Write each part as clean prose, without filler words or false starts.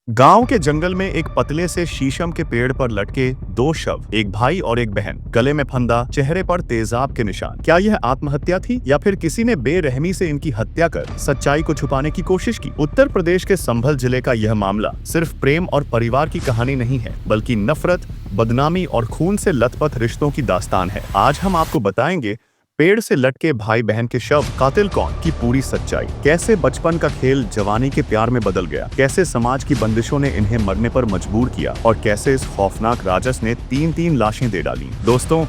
गांव के जंगल में एक पतले से शीशम के पेड़ पर लटके दो शव, एक भाई और एक बहन, गले में फंदा, चेहरे पर तेजाब के निशान। क्या यह आत्महत्या थी या फिर किसी ने बेरहमी से इनकी हत्या कर सच्चाई को छुपाने की कोशिश की? उत्तर प्रदेश के संभल जिले का यह मामला सिर्फ प्रेम और परिवार की कहानी नहीं है, बल्कि नफरत, बदनामी और खून से लथपथ रिश्तों की दास्तान है। आज हम आपको बताएंगे पेड़ से लटके भाई बहन के शव, कातिल कौन की पूरी सच्चाई, कैसे बचपन का खेल जवानी के प्यार में बदल गया, कैसे समाज की बंदिशों ने इन्हें मरने पर मजबूर किया और कैसे इस खौफनाक राजस ने तीन तीन लाशें दे डाली। दोस्तों,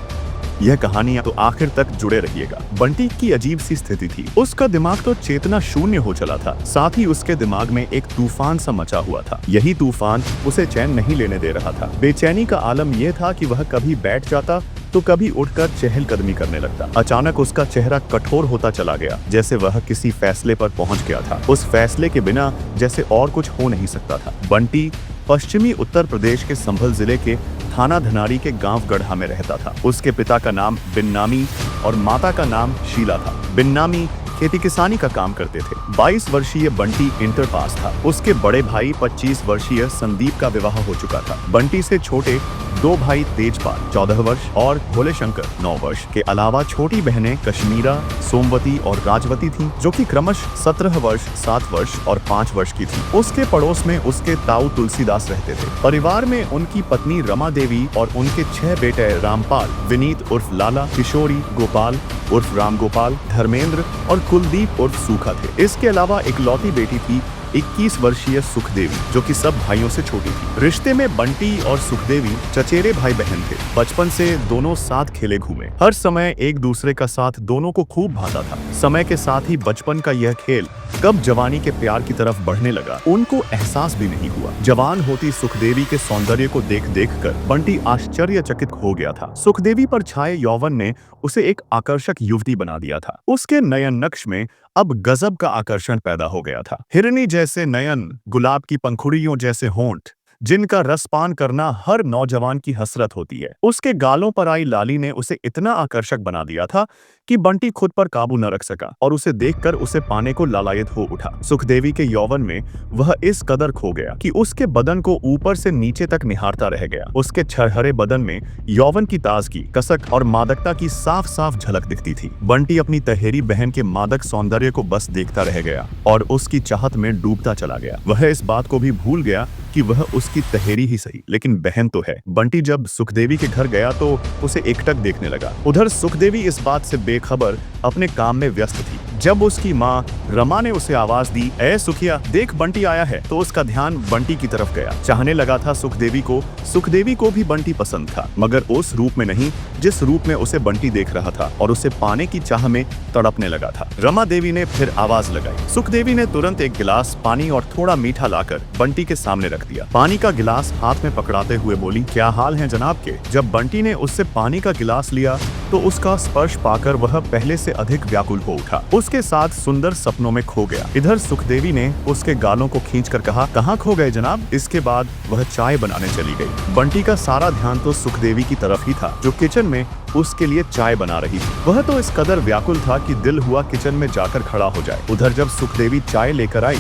यह कहानियां तो आखिर तक जुड़े रहिएगा। बंटी की अजीब सी स्थिति थी। उसका दिमाग तो चेतना शून्य हो चला था, साथ ही उसके दिमाग में एक तूफान सा मचा हुआ था। यही तूफान उसे चैन नहीं लेने दे रहा था। बेचैनी का आलम यह था कि वह कभी बैठ जाता तो कभी उठकर चहलकदमी करने लगता। अचानक उसका चेहरा कठोर होता चला गया, जैसे वह किसी फैसले पर पहुंच गया था। उस फैसले के बिना जैसे और कुछ हो नहीं सकता था। बंटी पश्चिमी उत्तर प्रदेश के संभल जिले के थाना धनारी के गांव गढ़ा में रहता था। उसके पिता का नाम बिन्नामी और माता का नाम शीला था। बिन्नामी खेती किसानी का काम करते थे। 22 वर्षीय बंटी इंटर पास था। उसके बड़े भाई 25 वर्षीय संदीप का विवाह हो चुका था। बंटी से छोटे दो भाई तेजपाल 14 वर्ष और भोले शंकर 9 वर्ष के अलावा छोटी बहनें कश्मीरा, सोमवती और राजवती थीं, जो कि क्रमशः 17 वर्ष, 7 वर्ष और 5 वर्ष की थी। उसके पड़ोस में उसके ताऊ तुलसीदास रहते थे। परिवार में उनकी पत्नी रमा देवी और उनके 6 बेटे रामपाल, विनीत उर्फ लाला, किशोरी, गोपाल उर्फ राम गोपाल, धर्मेंद्र और कुलदीप उर्फ सूखा थे। इसके अलावा एक लौती बेटी थी 21 वर्षीय सुखदेवी, जो कि सब भाइयों से छोटी थी। रिश्ते में बंटी और सुखदेवी चचेरे भाई बहन थे। बचपन से दोनों साथ खेले घूमे। हर समय एक दूसरे का साथ दोनों को खूब भाता था। समय के साथ ही बचपन का यह खेल कब जवानी के प्यार की तरफ बढ़ने लगा, उनको एहसास भी नहीं हुआ। जवान होती सुखदेवी के सौंदर्य को देख देख कर बंटी आश्चर्यचकित हो गया था। सुखदेवी पर छाए यौवन ने उसे एक आकर्षक युवती बना दिया था। उसके नयन नक्श में अब गजब का आकर्षण पैदा हो गया था। हिरनी जैसे नयन, गुलाब की पंखुड़ियों जैसे होंठ, जिनका रसपान करना हर नौजवान की हसरत होती है। उसके गालों पर आई लाली ने उसे इतना आकर्षक बना दिया था कि बंटी खुद पर काबू न रख सका और उसे देखकर उसे पाने को लालायत हो उठा। सुखदेवी के यौवन में वह इस कदर खो गया कि उसके बदन को ऊपर से नीचे तक निहारता रह गया। उसके छरहरे बदन में यौवन की ताजगी, कसक और मादकता की साफ साफ झलक दिखती थी। बंटी अपनी तहेरी बहन के मादक सौंदर्य को बस देखता रह गया और उसकी चाहत में डूबता चला गया। वह इस बात को भी भूल गया कि वह उसकी तहेरी ही सही, लेकिन बहन तो है। बंटी जब सुखदेवी के घर गया तो उसे एकटक देखने लगा। उधर सुखदेवी इस बात से बेखबर अपने काम में व्यस्त थी। जब उसकी माँ रमा ने उसे आवाज दी, "ए सुखिया, देख बंटी आया है", तो उसका ध्यान बंटी की तरफ गया। चाहने लगा था सुखदेवी को। सुखदेवी को भी बंटी पसंद था, मगर उस रूप में नहीं जिस रूप में उसे बंटी देख रहा था, और उसे पाने की चाह में तड़पने लगा था। रमा देवी ने फिर आवाज लगाई। सुखदेवी ने तुरंत एक गिलास पानी और थोड़ा मीठा लाकर बंटी के सामने रख दिया। पानी का गिलास हाथ में पकड़ाते हुए बोली, "क्या हाल है जनाब के?" जब बंटी ने उससे पानी का गिलास लिया तो उसका स्पर्श पाकर वह पहले से अधिक व्याकुल हो उठा। उसके साथ सुंदर सपनों में खो गया। इधर सुखदेवी ने उसके गालों को खींचकर कहा, "कहाँ खो गए जनाब?" इसके बाद वह चाय बनाने चली गई। बंटी का सारा ध्यान तो सुखदेवी की तरफ ही था, जो किचन में उसके लिए चाय बना रही थी। वह तो इस कदर व्याकुल था कि दिल हुआ किचन में जाकर खड़ा हो जाए। उधर जब सुखदेवी चाय लेकर आई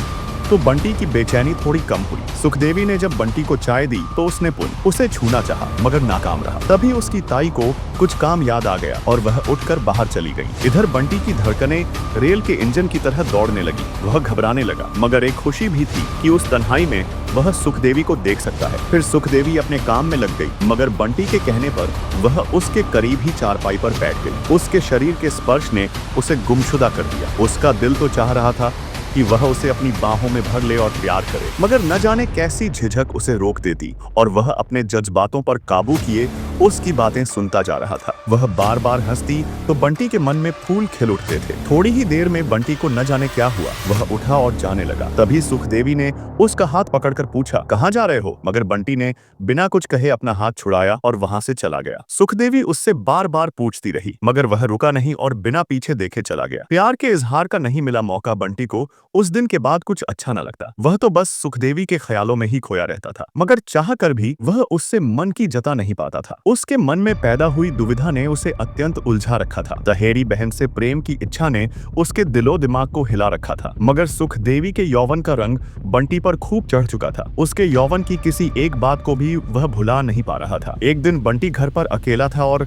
तो बंटी की बेचैनी थोड़ी कम हुई। सुखदेवी ने जब बंटी को चाय दी तो उसने उसे छूना चाहा, मगर नाकाम रहा। तभी उसकी ताई को कुछ काम याद आ गया और वह उठकर बाहर चली गई। इधर बंटी की धड़कनें रेल के इंजन की तरह दौड़ने लगी। वह घबराने लगा, मगर एक खुशी भी थी कि उस तन्हाई में वह सुखदेवी को देख सकता है। फिर सुखदेवी अपने काम में लग गई, मगर बंटी के कहने पर वह उसके करीब ही चारपाई पर बैठ गई। उसके शरीर के स्पर्श ने उसे गुमशुदा कर दिया। उसका दिल तो चाह रहा था कि वह उसे अपनी बाहों में भर ले और प्यार करे, मगर न जाने कैसी झिझक उसे रोक देती और वह अपने जज्बातों पर काबू किए उसकी बातें सुनता जा रहा था। वह बार बार हंसती तो बंटी के मन में फूल खिल उठते थे। थोड़ी ही देर में बंटी को न जाने क्या हुआ, वह उठा और जाने लगा। तभी सुखदेवी ने उसका हाथ पकड़कर पूछा, "कहाँ जा रहे हो?" मगर बंटी ने बिना कुछ कहे अपना हाथ छुड़ाया और वहां से चला गया। सुखदेवी उससे बार बार पूछती रही, मगर वह रुका नहीं और बिना पीछे देखे चला गया। प्यार के इजहार का नहीं मिला मौका बंटी को उस दिन के बाद कुछ अच्छा न लगता। वह तो बस सुखदेवी के ख्यालों में ही खोया रहता था, मगर चाह कर भी वह उससे मन की जता नहीं पाता था। उसके मन में पैदा हुई दुविधा ने उसे अत्यंत उलझा रखा था। तहेरी बहन से प्रेम की इच्छा ने उसके दिलो दिमाग को हिला रखा था, मगर सुखदेवी के यौवन का रंग बंटी पर खूब चढ़ चुका था। उसके यौवन की किसी एक बात को भी वह भुला नहीं पा रहा था। एक दिन बंटी घर पर अकेला था और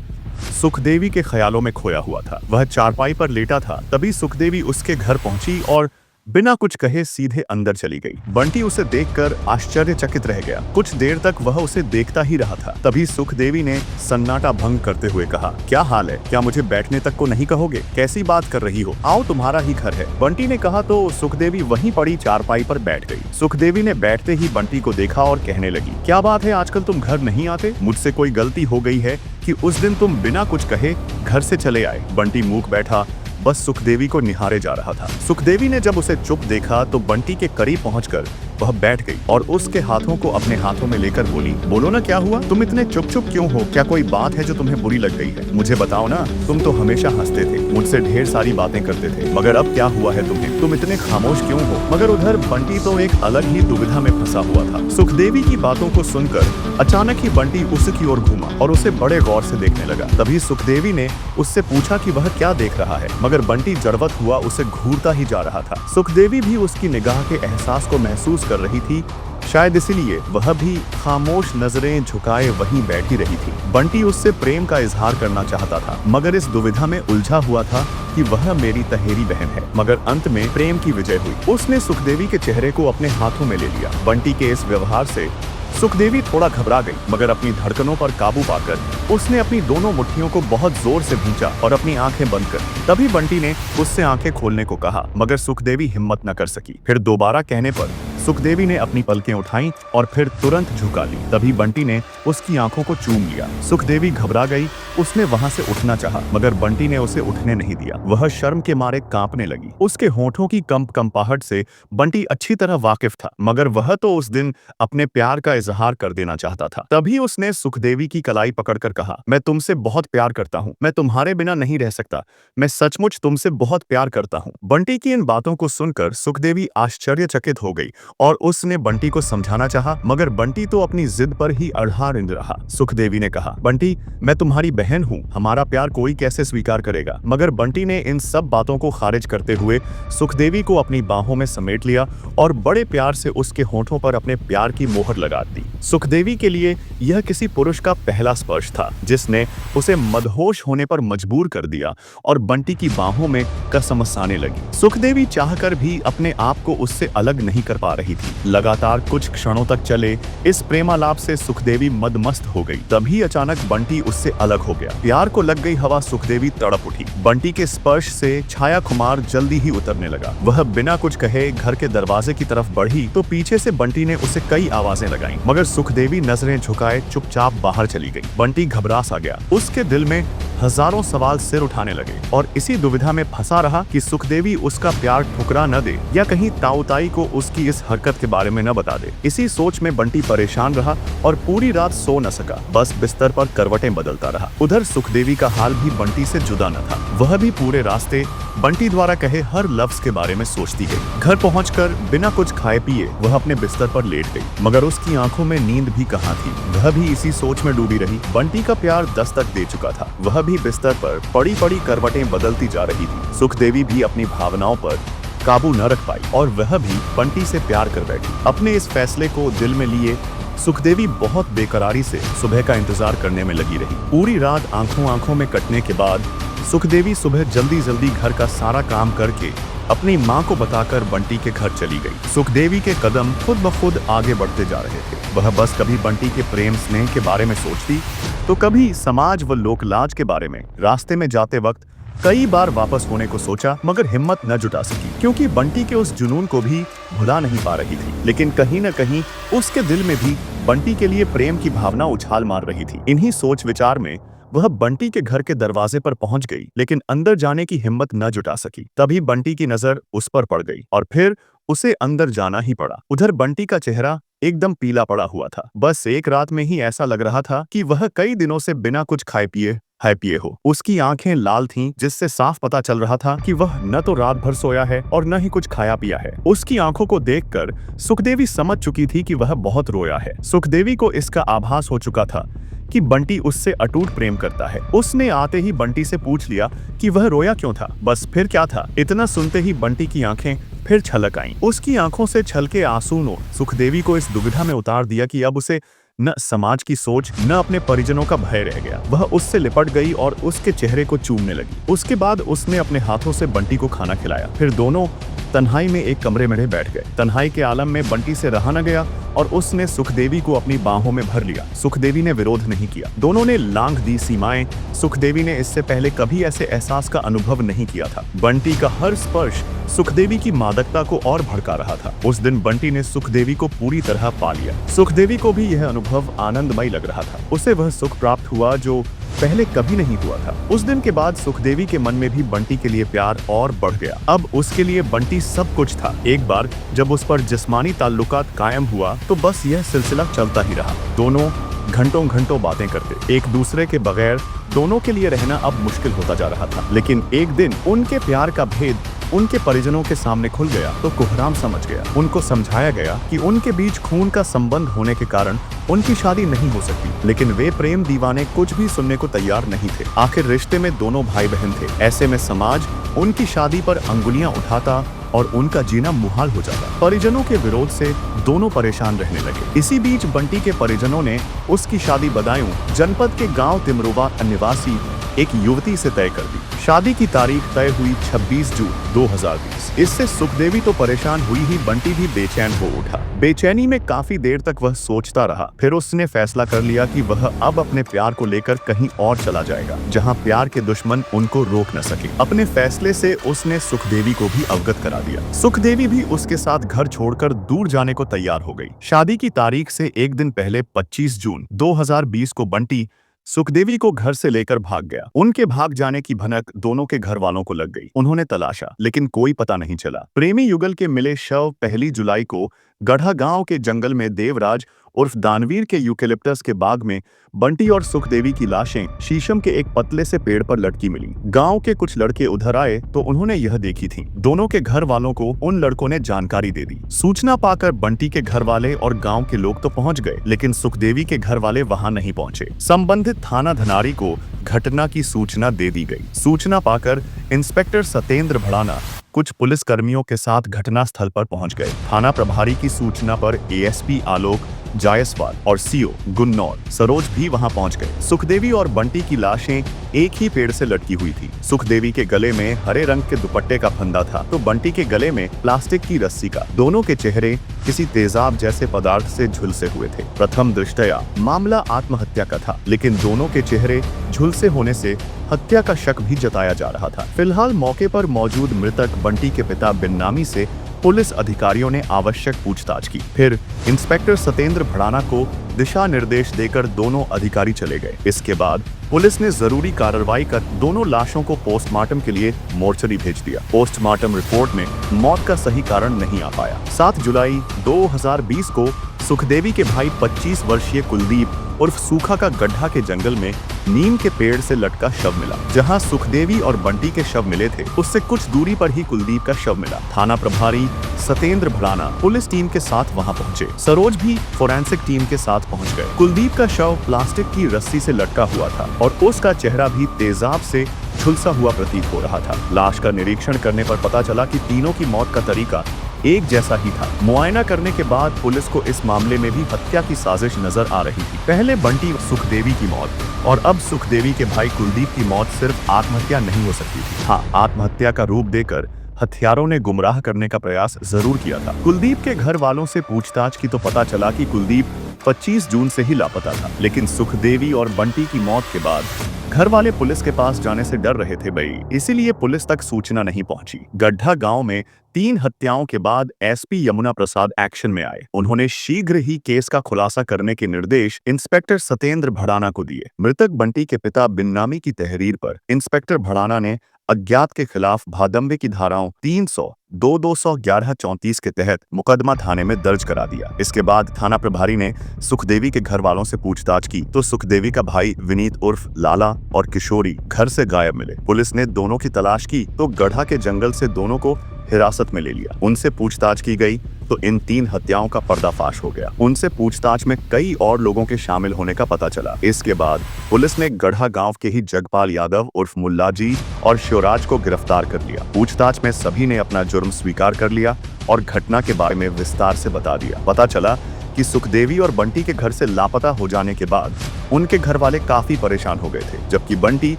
सुखदेवी के ख्यालों में खोया हुआ था। वह चारपाई पर लेटा था, तभी सुखदेवी उसके घर पहुंची और बिना कुछ कहे सीधे अंदर चली गई। बंटी उसे देखकर आश्चर्यचकित रह गया। कुछ देर तक वह उसे देखता ही रहा था। तभी सुखदेवी ने सन्नाटा भंग करते हुए कहा, क्या हाल है? क्या मुझे बैठने तक को नहीं कहोगे? कैसी बात कर रही हो? आओ, तुम्हारा ही घर है। बंटी ने कहा तो सुखदेवी वहीं पड़ी चारपाई पर बैठ गई। सुखदेवी ने बैठते ही बंटी को देखा और कहने लगी, क्या बात है, आजकल तुम घर नहीं आते? मुझसे कोई गलती हो गई है कि उस दिन तुम बिना कुछ कहे घर से चले आए? बंटी मूक बैठा बस सुखदेवी को निहारे जा रहा था। सुखदेवी ने जब उसे चुप देखा तो बंटी के करीब पहुंचकर वह बैठ गई और उसके हाथों को अपने हाथों में लेकर बोली, बोलो ना, क्या हुआ? तुम इतने चुप चुप क्यों हो? क्या कोई बात है जो तुम्हें बुरी लग गई है? मुझे बताओ ना। तुम तो हमेशा हंसते थे, मुझसे ढेर सारी बातें करते थे, मगर अब क्या हुआ है तुम्हें? तुम इतने खामोश क्यों हो? मगर उधर बंटी तो एक अलग ही दुविधा में फंसा हुआ था। सुखदेवी की बातों को सुनकर अचानक ही बंटी उसकी ओर घूमा और उसे बड़े गौर से देखने लगा। तभी सुखदेवी ने उससे पूछा कि वह क्या देख रहा है, मगर बंटी जड़वत हुआ उसे घूरता ही जा रहा था। सुखदेवी भी उसकी निगाह के एहसास को महसूस कर रही थी, शायद इसीलिए वह भी खामोश नजरें झुकाए वहीं बैठी रही थी। बंटी उससे प्रेम का इजहार करना चाहता था, मगर इस दुविधा में उलझा हुआ था कि वह मेरी तहेरी बहन है। मगर अंत में प्रेम की विजय हुई। उसने सुखदेवी के चेहरे को अपने हाथों में ले लिया। बंटी के इस व्यवहार से सुखदेवी थोड़ा घबरा गई, मगर अपनी धड़कनों पर काबू पाकर उसने अपनी दोनों मुट्ठियों को बहुत जोर से भींचा और अपनी आंखें बंद कर दी। तभी बंटी ने उससे आंखें खोलने को कहा, मगर सुखदेवी हिम्मत न कर सकी। फिर दोबारा कहने पर सुखदेवी ने अपनी पलकें उठाई और फिर तुरंत झुका ली। तभी बंटी ने उसकी आंखों को चूम लिया। सुखदेवी घबरा गई। उसने वहां से उठना चाहा, मगर बंटी ने उसे उठने नहीं दिया। वह शर्म के मारे कांपने लगी। उसके होठों की कंपाहट से बंटी अच्छी तरह वाकिफ था, मगर वह तो उस दिन अपने प्यार का इजहार कर देना चाहता था। तभी उसने सुखदेवी की कलाई पकड़कर कहा, मैं तुमसे बहुत प्यार करता हूँ, मैं तुम्हारे बिना नहीं रह सकता, मैं सचमुच तुमसे बहुत प्यार करता हूँ। बंटी की इन बातों को सुनकर सुखदेवी आश्चर्यचकित हो गई और उसने बंटी को समझाना चाहा, मगर बंटी तो अपनी जिद पर ही अड़ा रहा। सुखदेवी ने कहा, बंटी, मैं तुम्हारी बहन हूँ, हमारा प्यार कोई कैसे स्वीकार करेगा? मगर बंटी ने इन सब बातों को खारिज करते हुए सुखदेवी को अपनी बाहों में समेट लिया और बड़े प्यार से उसके होठों पर अपने प्यार की मोहर लगा दी। सुखदेवी के लिए यह किसी पुरुष का पहला स्पर्श था, जिसने उसे मदहोश होने पर मजबूर कर दिया और बंटी की बाहों में कसमस आने लगी। सुखदेवी चाहकर भी अपने आप को उससे अलग नहीं कर पा रही थी। लगातार कुछ क्षणों तक चले इस प्रेमालाप से सुखदेवी मदमस्त हो गई। तभी अचानक बंटी उससे अलग हो गया। प्यार को लग गई हवा सुखदेवी तड़प उठी। बंटी के स्पर्श से छाया खुमार जल्दी ही उतरने लगा। वह बिना कुछ कहे घर के दरवाजे की तरफ बढ़ी तो पीछे से बंटी ने उसे कई आवाजें लगाई, मगर सुखदेवी नजरें झुकाए चुपचाप बाहर चली गई। बंटी घबरा सा गया। उसके दिल में हजारों सवाल सिर उठाने लगे और इसी दुविधा में फंसा रहा कि सुखदेवी उसका प्यार ठुकरा न दे या कहीं ताऊताई को उसकी इस हरकत के बारे में न बता दे। इसी सोच में बंटी परेशान रहा और पूरी रात सो न सका, बस बिस्तर पर करवटें बदलता रहा। उधर सुखदेवी का हाल भी बंटी से जुदा न था। वह भी पूरे रास्ते बंटी द्वारा कहे हर लफ्ज के बारे में सोचती गई। घर पहुंचकर बिना कुछ खाए पिए वह अपने बिस्तर पर लेट गई, मगर उसकी आंखों में नींद भी कहाँ थी। वह भी इसी सोच में डूबी रही। बंटी का प्यार दस्तक दे चुका था। वह भी बिस्तर पर पड़ी पड़ी करवटें बदलती जा रही थी। सुखदेवी भी अपनी भावनाओं पर काबू न रख पाई और वह भी बंटी से प्यार कर बैठी। अपने इस फैसले को दिल में लिए सुखदेवी बहुत बेकरारी से सुबह का इंतजार करने में लगी रही। पूरी रात आंखों में कटने के बाद सुखदेवी सुबह जल्दी जल्दी घर का सारा काम करके अपनी माँ को बताकर बंटी के घर चली गई। सुखदेवी के कदम खुद ब खुद आगे बढ़ते जा रहे थे। वह बस कभी बंटी के प्रेम स्नेह के बारे में सोचती तो कभी समाज व लोकलाज के बारे में। रास्ते में जाते वक्त कई बार वापस होने को सोचा, मगर हिम्मत न जुटा सकी, क्योंकि बंटी के उस जुनून को भी भुला नहीं पा रही थी। लेकिन कहीं न कहीं उसके दिल में भी बंटी के लिए प्रेम की भावना उछाल मार रही थी। इन्हीं सोच विचार में वह बंटी के घर के दरवाजे पर पहुंच गई, लेकिन अंदर जाने की हिम्मत न जुटा सकी। तभी बंटी की नजर उस पर पड़ गई और फिर उसे अंदर जाना ही पड़ा। उधर बंटी का चेहरा एकदम पीला पड़ा हुआ था। बस एक रात में ही ऐसा लग रहा था कि वह कई दिनों से बिना कुछ खाए पिए हो। उसकी आंखें लाल थीं, जिससे साफ पता चल रहा था कि वह न तो रात भर सोया है और न ही कुछ खाया पिया है। उसकी आंखों को देखकर सुखदेवी समझ चुकी थी कि वह बहुत रोया है। सुखदेवी को इसका आभास हो चुका था कि बंटी उससे अटूट प्रेम करता है। उसने आते ही बंटी से पूछ लिया कि वह रोया क्यों था। बस फिर क्या था, इतना सुनते ही बंटी की आंखें फिर छलक आईं। उसकी आंखों से छलके आंसू ने सुखदेवी को इस दुविधा में उतार दिया कि अब उसे न समाज की सोच न अपने परिजनों का भय रह गया। वह उससे लिपट गई और उसके चेहरे को चूमने लगी। उसके बाद उसने अपने हाथों से बंटी को खाना खिलाया। फिर दोनों तन्हाई में एक कमरे में बैठ गए। तन्हाई के आलम में बंटी से रहा न गया और उसने सुखदेवी को अपनी बाहों में भर लिया। सुखदेवी ने विरोध नहीं किया। दोनों ने लांघ दी सीमाएं। सुखदेवी ने इससे पहले कभी ऐसे एहसास का अनुभव नहीं किया था। बंटी का हर स्पर्श सुखदेवी की मादकता को और भड़का रहा था। उस दिन बंटी ने सुखदेवी को पूरी तरह पा लिया। सुखदेवी को भी यह अनुभव आनंदमय लग रहा था। उसे वह सुख प्राप्त हुआ जो पहले कभी नहीं हुआ था। उस दिन के बाद सुखदेवी के मन में भी बंटी के लिए प्यार और बढ़ गया। अब उसके लिए बंटी सब कुछ था। एक बार जब उस पर जिस्मानी ताल्लुकात कायम हुआ तो बस यह सिलसिला चलता ही रहा। दोनों घंटों घंटों बातें करते। एक दूसरे के बगैर दोनों के लिए रहना अब मुश्किल होता जा रहा था। लेकिन एक दिन उनके प्यार का भेद उनके परिजनों के सामने खुल गया तो कोहराम समझ गया। उनको समझाया गया कि उनके बीच खून का संबंध होने के कारण उनकी शादी नहीं हो सकती। लेकिन वे प्रेम दीवाने कुछ भी सुनने को तैयार नहीं थे। आखिर रिश्ते में दोनों भाई बहन थे। ऐसे में समाज उनकी शादी पर अंगुलियां उठाता और उनका जीना मुहाल हो जाता। परिजनों के विरोध से दोनों परेशान रहने लगे। इसी बीच बंटी के परिजनों ने उसकी शादी बदायूं जनपद के गांव तिमरुवा निवासी एक युवती से तय कर दी। शादी की तारीख तय हुई 26 जून 2020। इससे सुखदेवी तो परेशान हुई ही, बंटी भी बेचैन हो उठा। बेचैनी में काफी देर तक वह सोचता रहा। फिर उसने फैसला कर लिया कि वह अब अपने प्यार को लेकर कहीं और चला जाएगा, जहां प्यार के दुश्मन उनको रोक न सके। अपने फैसले से उसने सुखदेवी को भी अवगत करा दिया। सुखदेवी भी उसके साथ घर छोड़कर दूर जाने को तैयार हो गई। शादी की तारीख से एक दिन पहले 25 जून 2020 को बंटी सुखदेवी को घर से लेकर भाग गया। उनके भाग जाने की भनक दोनों के घर वालों को लग गई। उन्होंने तलाशा लेकिन कोई पता नहीं चला। प्रेमी युगल के मिले शव 1 जुलाई को गढ़ा गांव के जंगल में देवराज उर्फ दानवीर के यूकेलिप्टस के बाग में बंटी और सुखदेवी की लाशें शीशम के एक पतले से पेड़ पर लटकी मिली। गांव के कुछ लड़के उधर आए तो उन्होंने यह देखी थी। दोनों के घर वालों को उन लड़कों ने जानकारी दे दी। सूचना पाकर बंटी के घर वाले और गांव के लोग तो पहुंच गए, लेकिन सुखदेवी के घर वाले वहां नहीं पहुंचे। संबंधित थाना धनारी को घटना की सूचना दे दी गई। सूचना पाकर इंस्पेक्टर सतेंद्र भड़ाना कुछ पुलिस कर्मियों के साथ घटना स्थल पर पहुंच गए। थाना प्रभारी की सूचना पर एएसपी आलोक जायसवाल और सीओ गुन्नौर सरोज भी वहां पहुंच गए। सुखदेवी और बंटी की लाशें एक ही पेड़ से लटकी हुई थी। सुखदेवी के गले में हरे रंग के दुपट्टे का फंदा था तो बंटी के गले में प्लास्टिक की रस्सी का। दोनों के चेहरे किसी तेजाब जैसे पदार्थ से झुलसे हुए थे। प्रथम दृष्टया मामला आत्महत्या का था, लेकिन दोनों के चेहरे झुलसे होने से हत्या का शक भी जताया जा रहा था। फिलहाल मौके पर मौजूद मृतक बंटी के पिता बिन्नामी से पुलिस अधिकारियों ने आवश्यक पूछताछ की। फिर इंस्पेक्टर सतेंद्र भड़ाना को दिशा निर्देश देकर दोनों अधिकारी चले गए। इसके बाद पुलिस ने जरूरी कार्रवाई कर दोनों लाशों को पोस्टमार्टम के लिए मोर्चरी भेज दिया। पोस्टमार्टम रिपोर्ट में मौत का सही कारण नहीं आ पाया। 7 जुलाई 2020 को सुखदेवी के भाई 25 वर्षीय कुलदीप उर्फ सूखा का गड्ढा के जंगल में नीम के पेड़ से लटका शव मिला। जहां सुखदेवी और बंटी के शव मिले थे, उससे कुछ दूरी पर ही कुलदीप का शव मिला। थाना प्रभारी सतेंद्र भड़ाना पुलिस टीम के साथ वहां पहुंचे। सरोज भी फोरेंसिक टीम के साथ पहुंच गए। कुलदीप का शव प्लास्टिक की रस्सी से लटका हुआ था और उसका चेहरा भी तेजाब से झुलसा हुआ प्रतीत हो रहा था। लाश का निरीक्षण करने पर पता चला कि तीनों की मौत का तरीका एक जैसा ही था। मुआयना करने के बाद पुलिस को इस मामले में भी हत्या की साजिश नजर आ रही थी। पहले बंटी सुखदेवी की मौत और अब सुखदेवी के भाई कुलदीप की मौत सिर्फ आत्महत्या नहीं हो सकती थी। हाँ, आत्महत्या का रूप देकर हत्यारों ने गुमराह करने का प्रयास जरूर किया था। कुलदीप के घर वालों से पूछताछ की तो पता चला कि कुलदीप 25 जून से ही लापता था, लेकिन सुखदेवी और बंटी की मौत के बाद घर वाले पुलिस के पास जाने से डर रहे थे भाई, इसीलिए पुलिस तक सूचना नहीं पहुंची। गड्ढा गांव में 3 हत्याओं के बाद एसपी यमुना प्रसाद एक्शन में आए। उन्होंने शीघ्र ही केस का खुलासा करने के निर्देश इंस्पेक्टर सतेंद्र भड़ाना को दिए। मृतक बंटी के पिता बिन्नामी की तहरीर पर इंस्पेक्टर भड़ाना ने अज्ञात के खिलाफ भादंबे की धाराओं 300, 211, 34 के तहत मुकदमा थाने में दर्ज करा दिया। इसके बाद थाना प्रभारी ने सुखदेवी के घर वालों से पूछताछ की तो सुखदेवी का भाई विनीत उर्फ लाला और किशोरी घर से गायब मिले। पुलिस ने दोनों की तलाश की तो गढ़ा के जंगल से दोनों को हिरासत में ले लिया। उनसे पूछताछ की गई तो इन 3 हत्याओं का पर्दाफाश हो गया। उनसे पूछताछ में कई और लोगों के शामिल होने का पता चला। इसके बाद पुलिस ने गढ़ा गांव के ही जगपाल यादव उर्फ मुल्ला जी और शिवराज को गिरफ्तार कर लिया। पूछताछ में सभी ने अपना जुर्म स्वीकार कर लिया और घटना के बारे में विस्तार से बता दिया। पता चला कि सुखदेवी और बंटी के घर से लापता हो जाने के बाद उनके घर वाले काफी परेशान हो गए थे, जबकि बंटी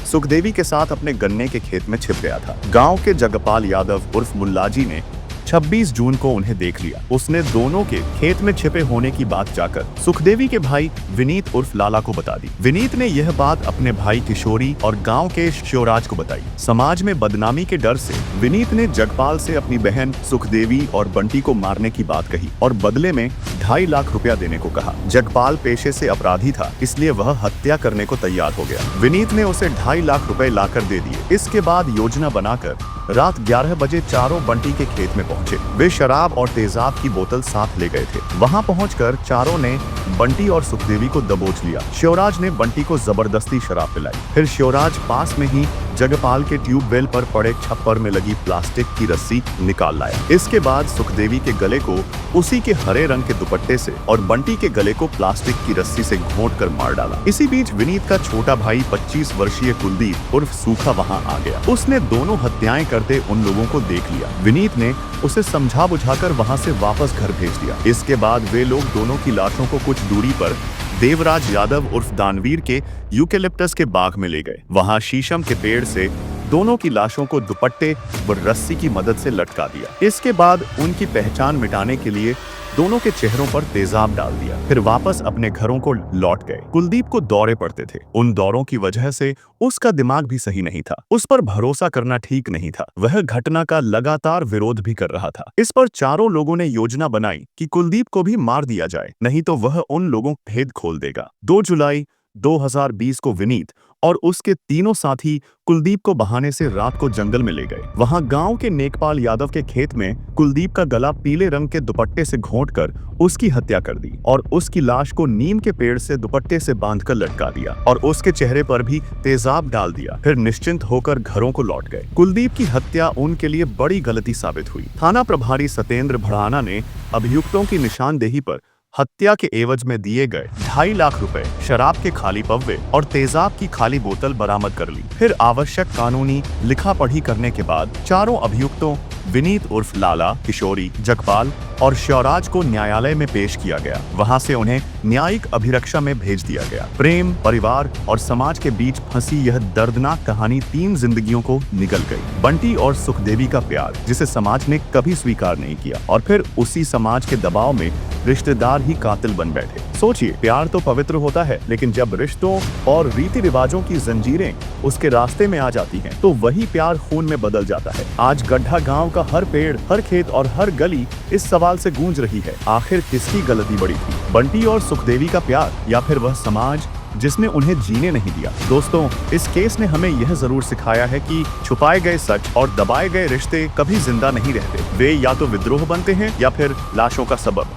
सुखदेवी के साथ अपने गन्ने के खेत में छिप गया था। गांव के जगपाल यादव उर्फ मुल्ला जी ने 26 जून को उन्हें देख लिया। उसने दोनों के खेत में छिपे होने की बात जाकर सुखदेवी के भाई विनीत उर्फ लाला को बता दी। विनीत ने यह बात अपने भाई किशोरी और गांव के शिवराज को बताई। समाज में बदनामी के डर से विनीत ने जगपाल से अपनी बहन सुखदेवी और बंटी को मारने की बात कही और बदले में 2.5 लाख रुपया देने को कहा। जगपाल पेशे से अपराधी था, इसलिए वह हत्या करने को तैयार हो गया। विनीत ने उसे 2.5 लाख रुपए लाकर दे दिए। इसके बाद योजना बनाकर रात 11 बजे चारों बंटी के खेत में पहुंचे। वे शराब और तेजाब की बोतल साथ ले गए थे। वहां पहुंचकर चारों ने बंटी और सुखदेवी को दबोच लिया। शिवराज ने बंटी को जबरदस्ती शराब पिलाई। फिर शिवराज पास में ही जगपाल के ट्यूबवेल पर पड़े छप्पर में लगी प्लास्टिक की रस्सी निकाल लाया। इसके बाद सुखदेवी के गले को उसी के हरे रंग के दुपट्टे से और बंटी के गले को प्लास्टिक की रस्सी से घोंट कर मार डाला। इसी बीच विनीत का छोटा भाई 25 वर्षीय कुलदीप उर्फ सूखा वहां आ गया। उसने दोनों हत्याएं करते उन लोगों को देख लिया। विनीत ने उसे समझा बुझाकर वहां से वापस घर भेज दिया। इसके बाद वे लोग दोनों की लाशों को कुछ दूरी पर देवराज यादव उर्फ दानवीर के यूकेलिप्टस के बाग में ले गए। वहां शीशम के पेड़ से दोनों की लाशों को दुपट्टे व रस्सी की मदद से लटका दिया। इसके बाद उनकी पहचान मिटाने के लिए दोनों के चेहरों पर तेजाब डाल दिया। फिर वापस अपने घरों को लौट गए। कुलदीप को दौरे पड़ते थे। उन दौरों की वजह से उसका दिमाग भी सही नहीं था। उस पर भरोसा करना ठीक नहीं था। वह घटना का लगातार विरोध भी कर रहा था। इस पर चारों लोगों ने योजना बनाई कि कुलदीप को भी मार दिया जाए, नहीं तो वह उन लोगों का भेद खोल देगा। 2 जुलाई 2020 को विनीत और उसके तीनों साथी कुलदीप को बहाने से रात को जंगल में ले गए। वहां गांव के नेकपाल यादव के खेत में कुलदीप का गला पीले रंग के दुपट्टे से घोंटकर उसकी हत्या कर दी और उसकी लाश को नीम के पेड़ से दुपट्टे से बांधकर लटका दिया और उसके चेहरे पर भी तेजाब डाल दिया। फिर निश्चिंत होकर घरों को लौट गए। कुलदीप की हत्या उनके लिए बड़ी गलती साबित हुई। थाना प्रभारी सत्येंद्र भड़ाना ने अभियुक्तों की निशानदेही पर हत्या के एवज में दिए गए 2.5 लाख रुपए, शराब के खाली पव्वे और तेजाब की खाली बोतल बरामद कर ली। फिर आवश्यक कानूनी लिखा पढ़ी करने के बाद चारों अभियुक्तों विनीत उर्फ लाला, किशोरी, जगपाल और शिवराज को न्यायालय में पेश किया गया। वहां से उन्हें न्यायिक अभिरक्षा में भेज दिया गया। प्रेम, परिवार और समाज के बीच फंसी यह दर्दनाक कहानी 3 जिंदगियों को निगल गई। बंटी और सुखदेवी का प्यार, जिसे समाज ने कभी स्वीकार नहीं किया, और फिर उसी समाज के दबाव में रिश्तेदार ही कातिल बन बैठे। सोचिए, प्यार तो पवित्र होता है, लेकिन जब रिश्तों और रीति रिवाजों की जंजीरें उसके रास्ते में आ जाती हैं, तो वही प्यार खून में बदल जाता है। आज गड्ढा गांव का हर पेड़, हर खेत और हर गली इस सवाल से गूंज रही है, आखिर किसकी गलती बड़ी थी, बंटी और सुखदेवी का प्यार या फिर वह समाज जिसने उन्हें जीने नहीं दिया। दोस्तों, इस केस ने हमें यह जरूर सिखाया है कि छुपाए गए सच और दबाए गए रिश्ते कभी जिंदा नहीं रहते। वे या तो विद्रोह बनते हैं या फिर लाशों का सबब।